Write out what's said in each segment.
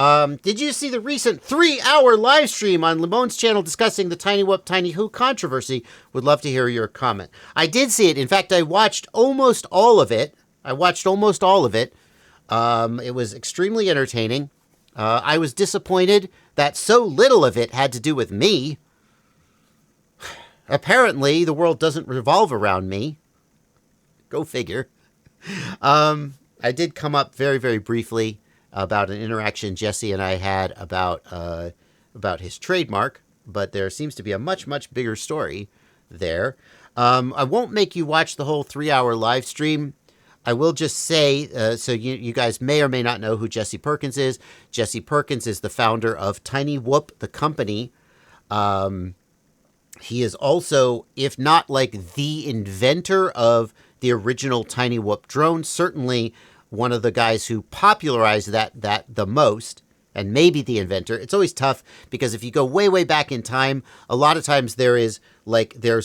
Did you see the recent 3-hour live stream on Lamone's channel discussing the Tiny Whoop, Tiny Who controversy? Would love to hear your comment. I did see it. In fact, I watched almost all of it. It was extremely entertaining. I was disappointed that so little of it had to do with me. Apparently, the world doesn't revolve around me. Go figure. I did come up very, very briefly about an interaction Jesse and I had about his trademark, but there seems to be a much, much bigger story there. I won't make you watch the whole 3-hour live stream. I will just say, so you guys may or may not know who Jesse Perkins is. Jesse Perkins is the founder of Tiny Whoop, the company. He is also, if not like the inventor of the original Tiny Whoop drone, certainly one of the guys who popularized that the most, and maybe the inventor. It's always tough because if you go way, way back in time, a lot of times there's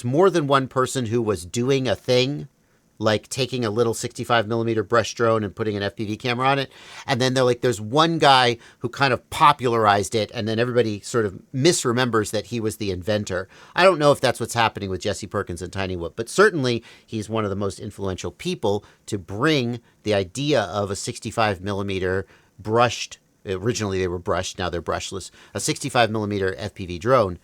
more than one person who was doing a thing, like taking a little 65 millimeter brush drone and putting an FPV camera on it. And then there's one guy who kind of popularized it, and then everybody sort of misremembers that he was the inventor. I don't know if that's what's happening with Jesse Perkins and Tiny Whoop, but certainly he's one of the most influential people to bring the idea of a 65 millimeter brushed, originally they were brushed, now they're brushless, a 65 millimeter FPV drone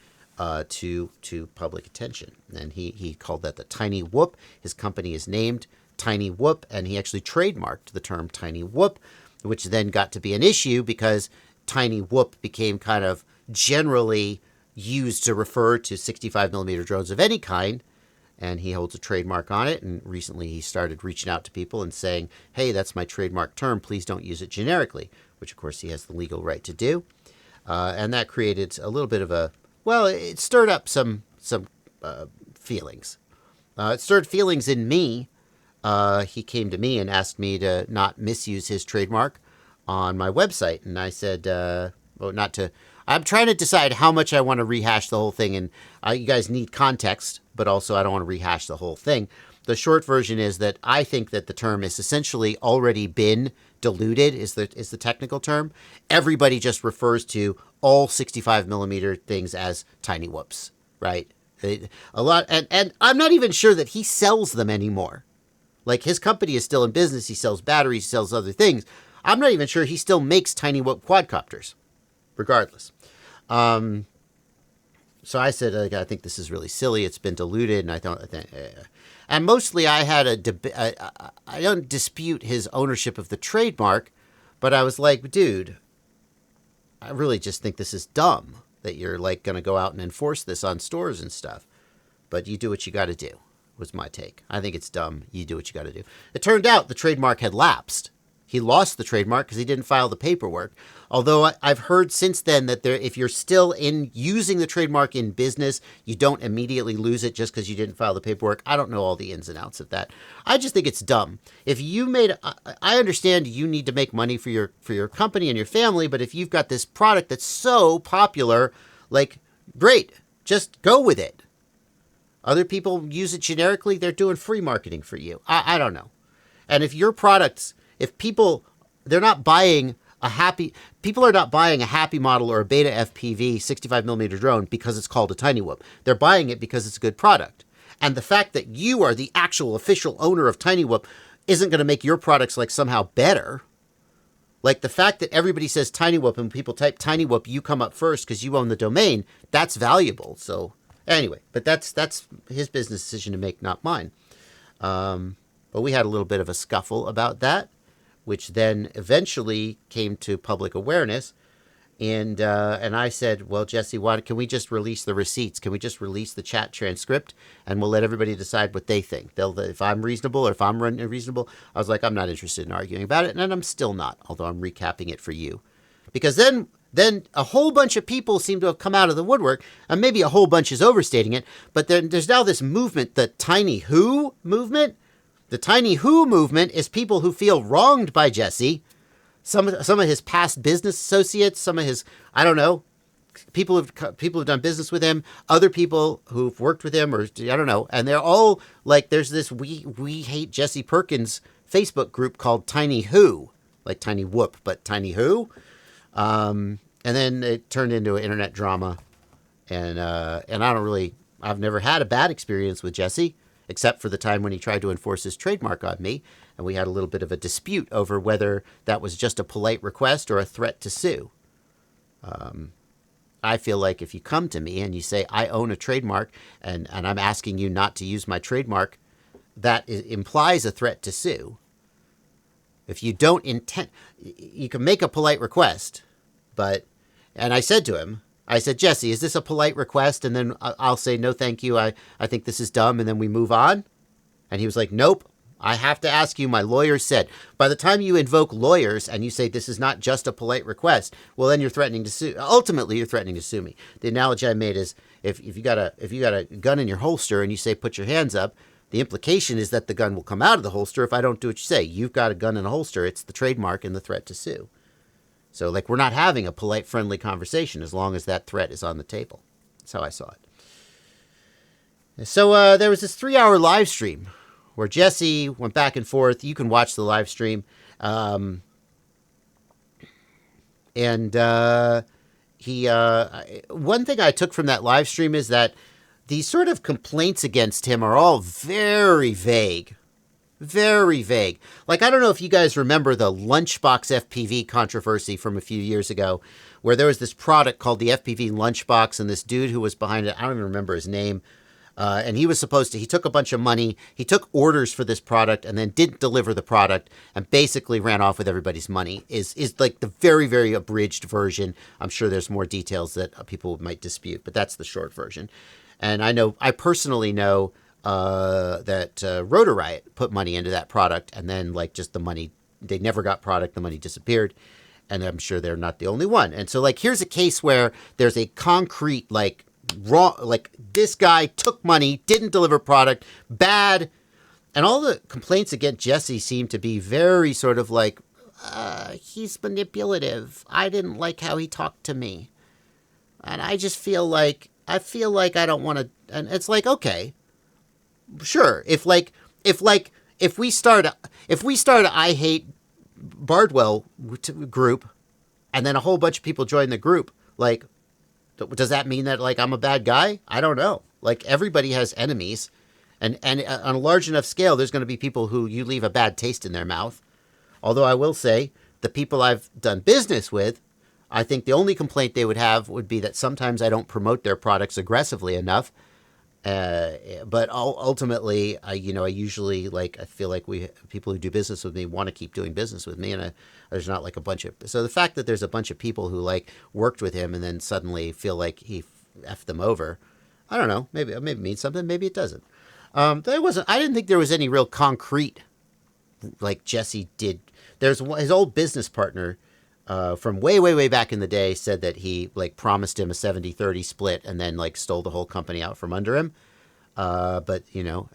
to public attention. And he called that the Tiny Whoop. His company is named Tiny Whoop, and he actually trademarked the term Tiny Whoop, which then got to be an issue because Tiny Whoop became kind of generally used to refer to 65 millimeter drones of any kind, and he holds a trademark on it. And recently he started reaching out to people and saying, hey, that's my trademark term, please don't use it generically, which of course he has the legal right to do. And that created a little bit of it stirred up some feelings. It stirred feelings in me. He came to me and asked me to not misuse his trademark on my website. And I said, I'm trying to decide how much I want to rehash the whole thing. And you guys need context, but also I don't want to rehash the whole thing. The short version is that I think that the term is essentially already been diluted, is the technical term. Everybody just refers to all 65 millimeter things as Tiny Whoops, right? A lot, and I'm not even sure that he sells them anymore. Like, his company is still in business. He sells batteries, he sells other things. I'm not even sure he still makes Tiny Whoop quadcopters, regardless. So I said, I think this is really silly. It's been diluted, and and mostly I had I don't dispute his ownership of the trademark, but I was like, dude, I really just think this is dumb that you're like going to go out and enforce this on stores and stuff. But you do what you got to do, was my take. I think it's dumb. You do what you got to do. It turned out the trademark had lapsed. He lost the trademark because he didn't file the paperwork. Although I've heard since then that if you're still using the trademark in business, you don't immediately lose it just because you didn't file the paperwork. I don't know all the ins and outs of that. I just think it's dumb. If you I understand you need to make money for your company and your family, but if you've got this product that's so popular, like, great, just go with it. Other people use it generically. They're doing free marketing for you. I don't know. And if your products, people are not buying a Happy Model or a Beta FPV 65 millimeter drone because it's called a Tiny Whoop. They're buying it because it's a good product. And the fact that you are the actual official owner of Tiny Whoop isn't going to make your products like somehow better. Like, the fact that everybody says Tiny Whoop and people type Tiny Whoop, you come up first because you own the domain. That's valuable. So anyway, but that's his business decision to make, not mine. But we had a little bit of a scuffle about that, which then eventually came to public awareness. And I said, well, Jesse, can we just release the receipts? Can we just release the chat transcript, and we'll let everybody decide what they think? If I'm reasonable or if I'm unreasonable. I was like, I'm not interested in arguing about it, and I'm still not, although I'm recapping it for you. Because then a whole bunch of people seem to have come out of the woodwork, and maybe a whole bunch is overstating it, but then there's now this movement, the Tiny Who movement. The Tiny Who movement is people who feel wronged by Jesse. Some of his past business associates, some of his, I don't know, people who've done business with him, other people who've worked with him, or I don't know. And they're all like, there's this we hate Jesse Perkins Facebook group called Tiny Who, like Tiny Whoop, but Tiny Who. And then it turned into an internet drama. And I've never had a bad experience with Jesse, except for the time when he tried to enforce his trademark on me. And we had a little bit of a dispute over whether that was just a polite request or a threat to sue. I feel like if you come to me and you say, I own a trademark and I'm asking you not to use my trademark, that implies a threat to sue. If you don't intend, you can make a polite request, and I said to him, I said, Jesse, is this a polite request? And then I'll say, no, thank you. I think this is dumb. And then we move on. And he was like, nope, I have to ask you. My lawyer said, by the time you invoke lawyers and you say this is not just a polite request, well, then you're threatening to sue. Ultimately, you're threatening to sue me. The analogy I made is if you got a gun in your holster and you say, put your hands up, the implication is that the gun will come out of the holster if I don't do what you say. You've got a gun in a holster. It's the trademark and the threat to sue. So, like, we're not having a polite, friendly conversation as long as that threat is on the table. That's how I saw it. So there was this 3-hour live stream where Jesse went back and forth. You can watch the live stream. One thing I took from that live stream is that these sort of complaints against him are all very vague. Very vague. Like, I don't know if you guys remember the Lunchbox FPV controversy from a few years ago, where there was this product called the FPV Lunchbox, and this dude who was behind it, I don't even remember his name, and he took a bunch of money, he took orders for this product, and then didn't deliver the product, and basically ran off with everybody's money, is like the very, very abridged version. I'm sure there's more details that people might dispute, but that's the short version. And I personally know that Rotor Riot put money into that product, and then like just the money, they never got product, the money disappeared, and I'm sure they're not the only one. And so like here's a case where there's a concrete like wrong, like this guy took money, didn't deliver product, bad, and all the complaints against Jesse seem to be very sort of like he's manipulative. I didn't like how he talked to me, and I just feel like I don't want to. And it's like, okay. Sure. If we start a I Hate Bardwell group, and then a whole bunch of people join the group, like, does that mean that like I'm a bad guy? I don't know. Like, everybody has enemies, and on a large enough scale, there's going to be people who you leave a bad taste in their mouth. Although I will say, the people I've done business with, I think the only complaint they would have would be that sometimes I don't promote their products aggressively enough. But ultimately, I usually I feel like people who do business with me want to keep doing business with me, and there's not like a bunch of, so the fact that there's a bunch of people who like worked with him and then suddenly feel like he effed them over, I don't know, maybe it means something, maybe it doesn't. I didn't think there was any real concrete, like Jesse did. There's his old business partner, from way, way, way back in the day, said that he like promised him a 70-30 split and then like stole the whole company out from under him. But you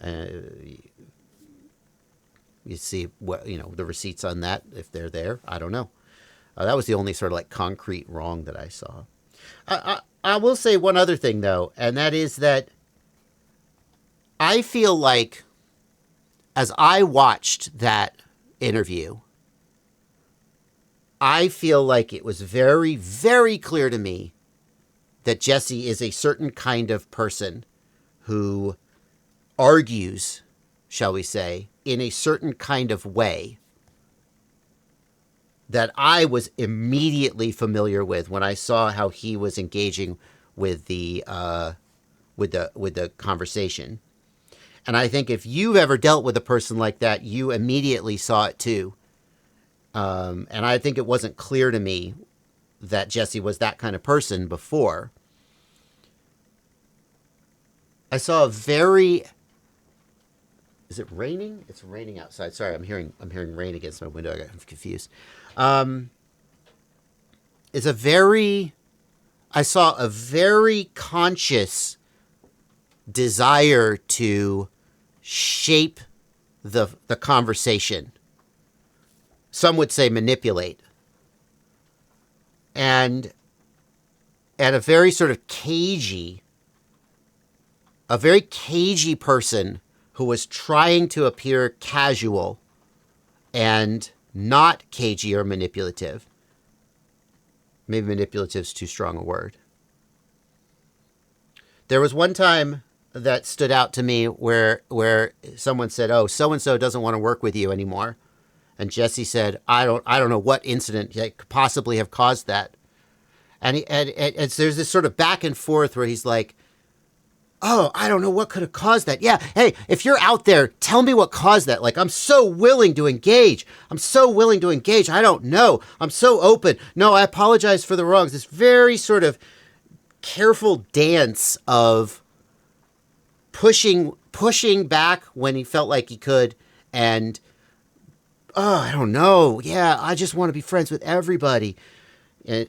see what, the receipts on that, if they're there, I don't know. That was the only sort of like concrete wrong that I saw. I will say one other thing though, and that is that I feel like as I watched that interview, I feel like it was very, very clear to me that Jesse is a certain kind of person who argues, shall we say, in a certain kind of way that I was immediately familiar with when I saw how he was engaging with the conversation. And I think if you've ever dealt with a person like that, you immediately saw it too. And I think it wasn't clear to me that Jesse was that kind of person before. I saw a very... Is it raining? It's raining outside. Sorry, I'm hearing rain against my window. I got confused. I saw a very conscious desire to shape the conversation. Some would say manipulate. And a very sort of cagey person who was trying to appear casual and not cagey or manipulative. Maybe manipulative's too strong a word. There was one time that stood out to me where someone said, "Oh, so and so doesn't want to work with you anymore," and Jesse said, "I don't know what incident could possibly have caused that." And so there's this sort of back and forth where he's like, "Oh, I don't know what could have caused that. Yeah, hey, if you're out there, tell me what caused that. Like, I'm so willing to engage. I don't know. I'm so open. No, I apologize for the wrongs." This very sort of careful dance of pushing back when he felt like he could, and I don't know. Yeah, I just want to be friends with everybody. And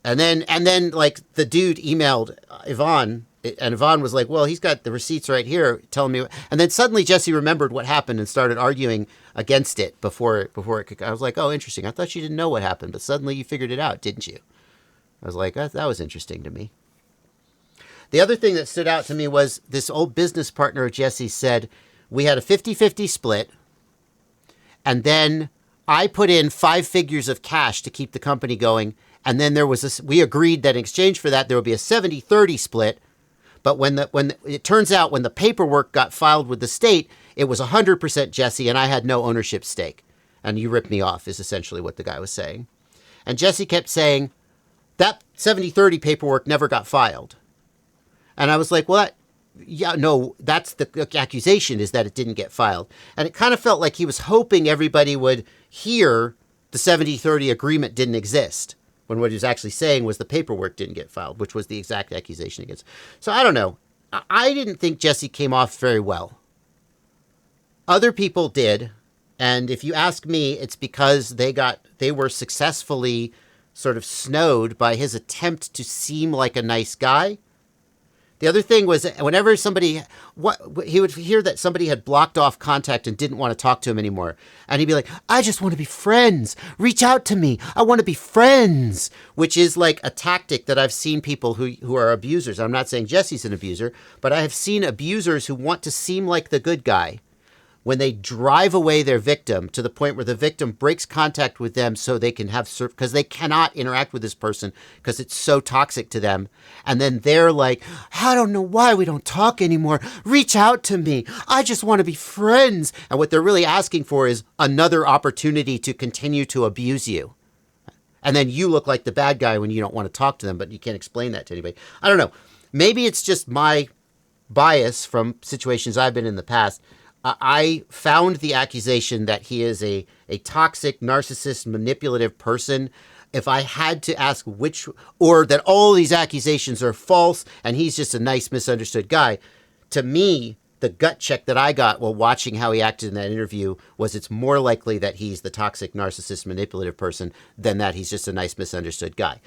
then like the dude emailed Yvonne, and Yvonne was like, "Well, he's got the receipts right here telling me." And then suddenly Jesse remembered what happened and started arguing against it before it could. I was like, "Oh, interesting. I thought you didn't know what happened, but suddenly you figured it out, didn't you?" I was like, that was interesting to me. The other thing that stood out to me was this old business partner of Jesse said, we had a 50-50 split, and then I put in 5 figures of cash to keep the company going, and then we agreed that in exchange for that, there would be a 70-30 split, but when it turns out when the paperwork got filed with the state, it was 100% Jesse, and I had no ownership stake, and you ripped me off, is essentially what the guy was saying. And Jesse kept saying, that 70-30 paperwork never got filed. And I was like, well, that's the accusation, is that it didn't get filed. And it kind of felt like he was hoping everybody would hear the 70-30 agreement didn't exist, when what he was actually saying was the paperwork didn't get filed, which was the exact accusation against. So I don't know. I didn't think Jesse came off very well. Other people did. And if you ask me, it's because they were successfully sort of snowed by his attempt to seem like a nice guy. The other thing was whenever he would hear that somebody had blocked off contact and didn't want to talk to him anymore. And he'd be like, "I just want to be friends. Reach out to me. I want to be friends," which is like a tactic that I've seen people who are abusers. I'm not saying Jesse's an abuser, but I have seen abusers who want to seem like the good guy when they drive away their victim to the point where the victim breaks contact with them so they can because they cannot interact with this person because it's so toxic to them. And then they're like, "I don't know why we don't talk anymore. Reach out to me. I just want to be friends." And what they're really asking for is another opportunity to continue to abuse you. And then you look like the bad guy when you don't want to talk to them, but you can't explain that to anybody. I don't know. Maybe it's just my bias from situations I've been in the past. I found the accusation that he is a toxic, narcissist, manipulative person. If I had to ask or that all these accusations are false and he's just a nice, misunderstood guy, to me, the gut check that I got while watching how he acted in that interview was it's more likely that he's the toxic, narcissist, manipulative person than that he's just a nice, misunderstood guy.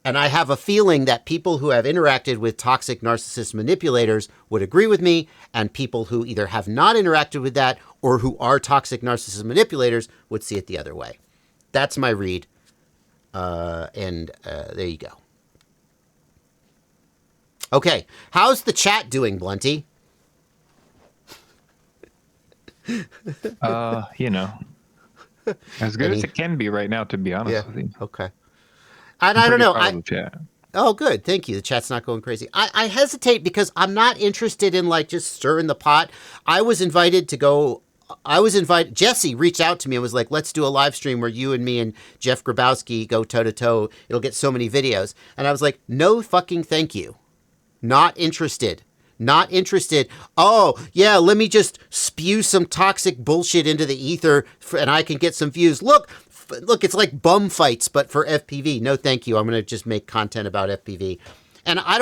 And I have a feeling that people who have interacted with toxic narcissist manipulators would agree with me, and people who either have not interacted with that or who are toxic narcissist manipulators would see it the other way. That's my read. And there you go. Okay, how's the chat doing, Blunty? As good as it can be right now, to be honest with you. Okay. And I don't know. Chat. Oh, good. Thank you. The chat's not going crazy. I hesitate because I'm not interested in like just stirring the pot. Jesse reached out to me and was like, "Let's do a live stream where you and me and Jeff Grabowski go toe to toe. It'll get so many videos." And I was like, "No fucking thank you. Not interested. Not interested. Oh, yeah, let me just spew some toxic bullshit into the ether and I can get some views. Look, it's like bum fights, but for FPV. No, thank you. I'm going to just make content about FPV." And I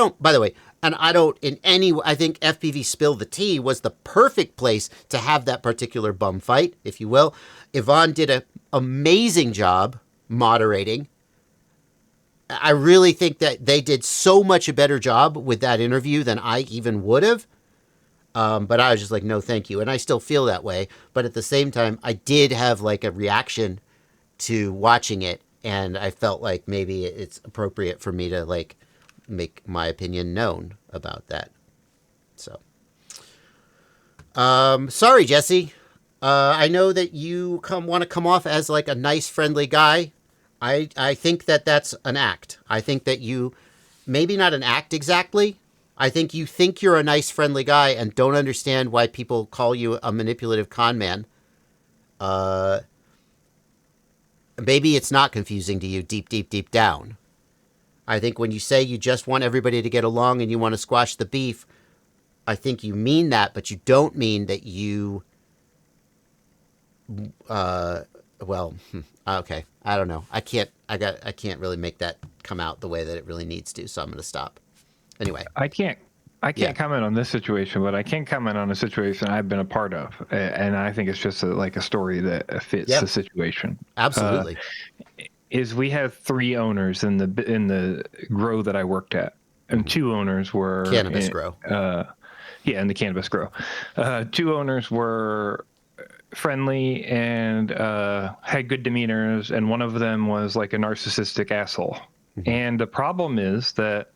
think FPV Spill the Tea was the perfect place to have that particular bum fight, if you will. Yvonne did an amazing job moderating. I really think that they did so much a better job with that interview than I even would have. But I was just like, no, thank you. And I still feel that way. But at the same time, I did have like a reaction to watching it. And I felt like maybe it's appropriate for me to like make my opinion known about that. So, sorry, Jesse. I know that you want to come off as like a nice, friendly guy. I think that that's an act. I think that you, maybe not an act exactly. I think you're a nice, friendly guy and don't understand why people call you a manipulative con man. Maybe it's not confusing to you deep, deep, deep down. I think when you say you just want everybody to get along and you want to squash the beef, I think you mean that, but you don't mean that you. Well, okay. I don't know. I can't really make that come out the way that it really needs to. So I'm going to stop. Anyway, I can't comment on this situation, but I can comment on a situation I've been a part of, and I think it's just like a story that fits the situation. Absolutely. Is we had 3 owners in the grow that I worked at, and 2 owners were cannabis grow. In the cannabis grow. 2 owners were friendly and had good demeanors, and one of them was like a narcissistic asshole. Mm-hmm. And the problem is that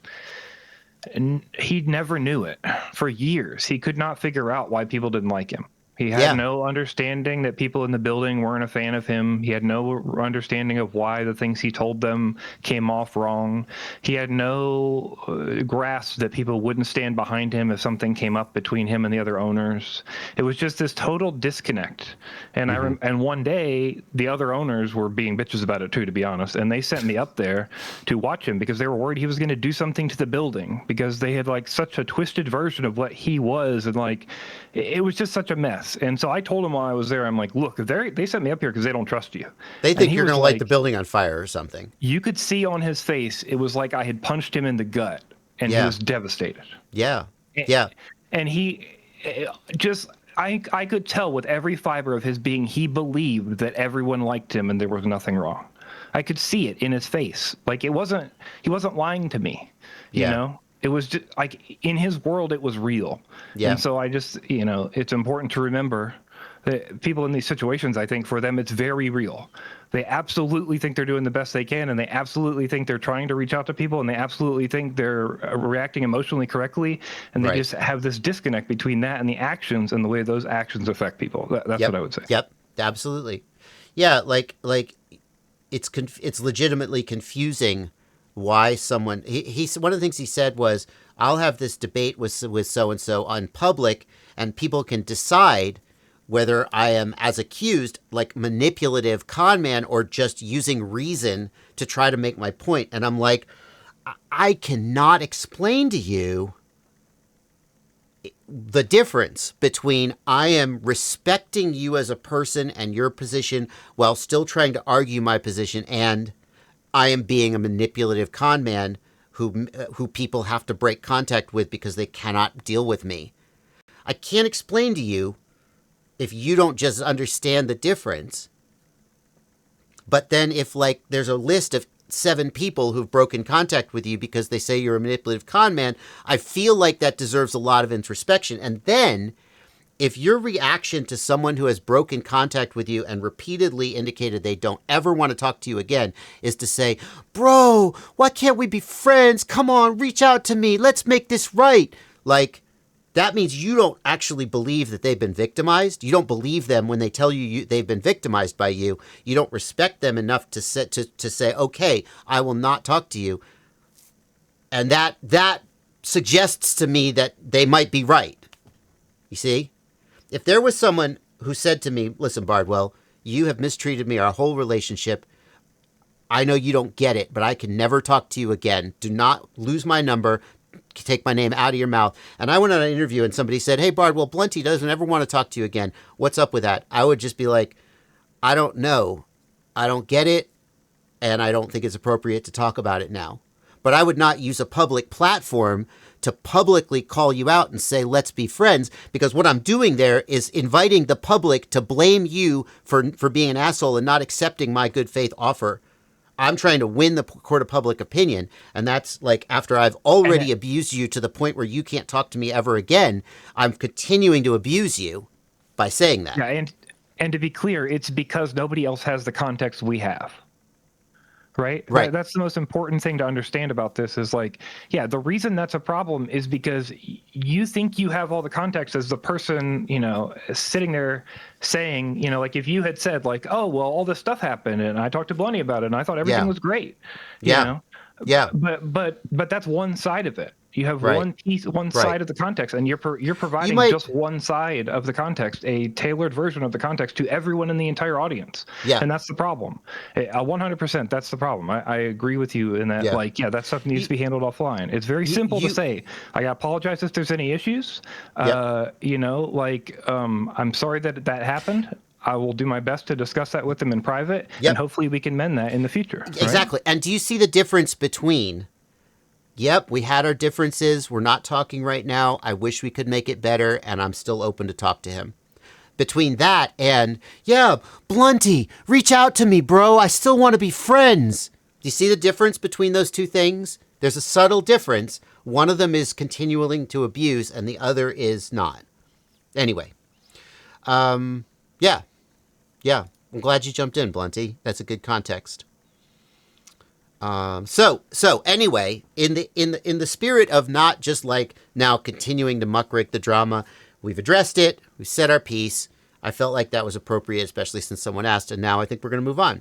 he never knew it for years. He could not figure out why people didn't like him. He had no understanding that people in the building weren't a fan of him. He had no understanding of why the things he told them came off wrong. He had no grasp that people wouldn't stand behind him if something came up between him and the other owners. It was just this total disconnect. And and one day, the other owners were being bitches about it too, to be honest. And they sent me up there to watch him because they were worried he was going to do something to the building because they had like such a twisted version of what he was. And like, it was just such a mess. And so I told him while I was there, I'm like, look, they sent me up here because they don't trust you. They think you're going to light the building on fire or something. You could see on his face, it was like I had punched him in the gut, and he was devastated. Yeah. And he just, I could tell with every fiber of his being, he believed that everyone liked him and there was nothing wrong. I could see it in his face. Like he wasn't lying to me, you know? It was just like in his world, it was real. Yeah. And so I just, it's important to remember that people in these situations, I think for them, it's very real. They absolutely think they're doing the best they can. And they absolutely think they're trying to reach out to people. And they absolutely think they're reacting emotionally correctly. And they just have this disconnect between that and the actions and the way those actions affect people. That's what I would say. Yep. Absolutely. Yeah. Like it's legitimately confusing why someone he's one of the things he said was, I'll have this debate with so and so on public and people can decide whether I am, as accused, like manipulative con man or just using reason to try to make my point. And I'm like, I cannot explain to you the difference between I am respecting you as a person and your position while still trying to argue my position and I am being a manipulative con man who people have to break contact with because they cannot deal with me. I can't explain to you if you don't just understand the difference. But then if like there's a list of 7 people who've broken contact with you because they say you're a manipulative con man, I feel like that deserves a lot of introspection. And then if your reaction to someone who has broken contact with you and repeatedly indicated they don't ever want to talk to you again is to say, bro, why can't we be friends? Come on, reach out to me. Let's make this right. Like, that means you don't actually believe that they've been victimized. You don't believe them when they tell you they've been victimized by you. You don't respect them enough to say, okay, I will not talk to you. And that suggests to me that they might be right. You see? If there was someone who said to me, listen, Bardwell, you have mistreated me our whole relationship. I know you don't get it, but I can never talk to you again. Do not lose my number. Take my name out of your mouth. And I went on an interview and somebody said, hey, Bardwell, Blunty doesn't ever want to talk to you again. What's up with that? I would just be like, I don't know. I don't get it. And I don't think it's appropriate to talk about it now. But I would not use a public platform to publicly call you out and say, let's be friends, because what I'm doing there is inviting the public to blame you for being an asshole and not accepting my good faith offer. I'm trying to win the court of public opinion. And that's like after I've already abused you to the point where you can't talk to me ever again, I'm continuing to abuse you by saying that. Yeah, and to be clear, it's because nobody else has the context we have. right? Right. That's the most important thing to understand about this is like, yeah, the reason that's a problem is because you think you have all the context as the person, you know, sitting there saying, you know, like if you had said like, oh, well, all this stuff happened and I talked to Blunny about it and I thought everything Yeah. was great, you Yeah. know, Yeah. but that's one side of it. You have Right. one piece, one Right. side of the context, and you're providing might- just one side of the context, a tailored version of the context to everyone in the entire audience. Yeah. And that's the problem. 100%. That's the problem. I agree with you in that. Yeah. Like, yeah, that stuff needs to be handled offline. It's very simple to say. I apologize if there's any issues. You know, like, I'm sorry that that happened. I will do my best to discuss that with them in private, Yep. and hopefully we can mend that in the future. Right? Exactly. And do you see the difference between, yep, we had our differences, we're not talking right now, I wish we could make it better, and I'm still open to talk to him. Between that and, yeah, Blunty, reach out to me, bro, I still want to be friends. Do you see the difference between those two things? There's a subtle difference. One of them is continuing to abuse, and the other is not. Anyway. Yeah. I'm glad you jumped in, Blunty. That's a good context. So anyway, in the spirit of not just like now continuing to muckrake the drama, we've addressed it, we've said our piece. I felt like that was appropriate, especially since someone asked, and now I think we're going to move on.